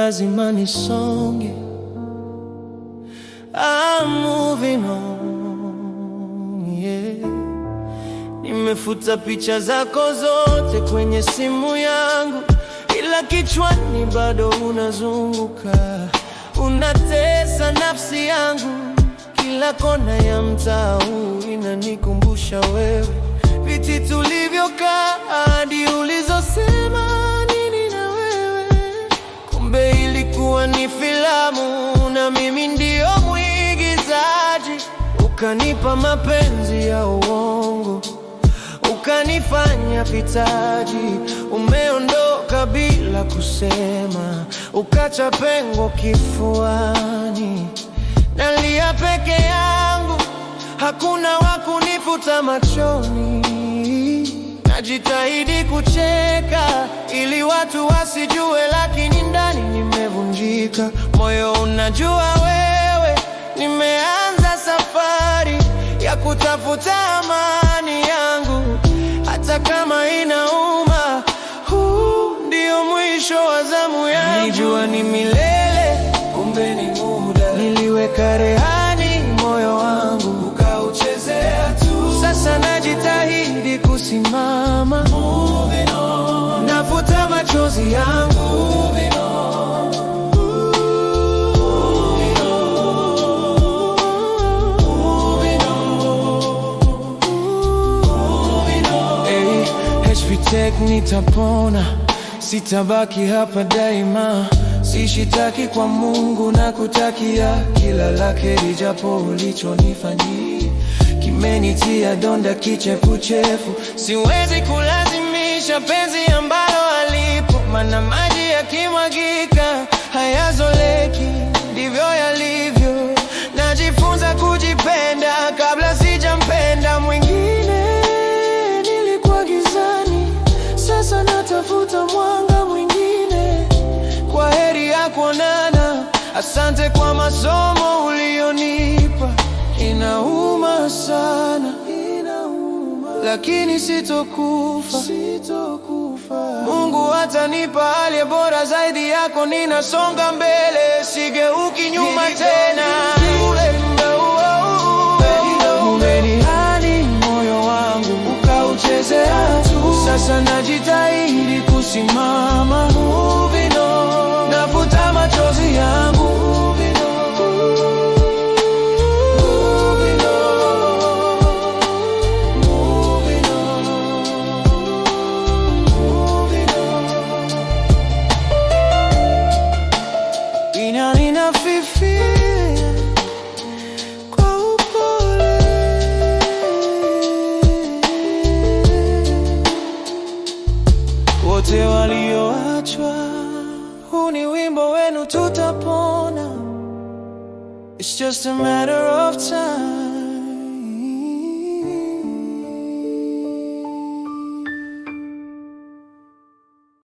lazima nisonge. I'm moving on, yeah. Nimefuta picha zako zote kwenye simu yangu, ila kichwani bado unazunguka. Unatesa nafsi yangu, kila kona ya mtaa huu inanikumbusha wewe. Viti tulivyokaa, hadi ulizosema nini na wewe. Kumbe ilikuwa ni filamu na mimi ndio mwigizaji. Ukanipa mapenzi ya uongo, ukanifanya pitaji. Umeondoka bila kusema, ukacha pengo kifuani. Nalia peke yangu, hakuna wa kunifuta machoni. Najitahidi kucheka ili watu wasijue, lakini ndani nimevunjika. Moyo unajua wewe, nimeanza safari ya kutafuta amani yangu, hata kama inauma. Huu ndio mwisho wa zamu yangu. Nijua ni milele, kumbe ni muda. Niliweka rehani moyo wangu, ukauchezea tu. Sasa najitahidi kusimama, moving on. Nafuta machozi yangu, moving on. Moving on. Moving on. Moving on. Hey, H.P. nitapona, sitabaki hapa daima. Sishitaki kwa Mungu na kutakia kila la heri, japo ulichonifanyia kimenitia donda kichefuchefu. Siwezi kulazimisha penzi ambalo halipo, maana maji yakimwagika hayazoleki. Ndivyo yalivyo, najifunza kujipenda kabla sijampenda mwingine. Nilikuwa gizani, sasa natafuta mwanga mwingine. Kwa heri ya kuonana, asante kwa masomo ulionipa. Inauma sana, lakini sitokufa. Mungu atanipa aliye bora zaidi yako. Ninasonga mbele, sigeuki nyuma tena. Umenihani moyo wangu, ukauchezea tu. Sasa najitahidi kusimama, moving on. Nafuta machozi yangu, moving on. Moving on. Moving on. Moving on. Ninafifia kwa upole. Wote walioachwa, huu ni wimbo wenu, tutapona. It's just a matter of time.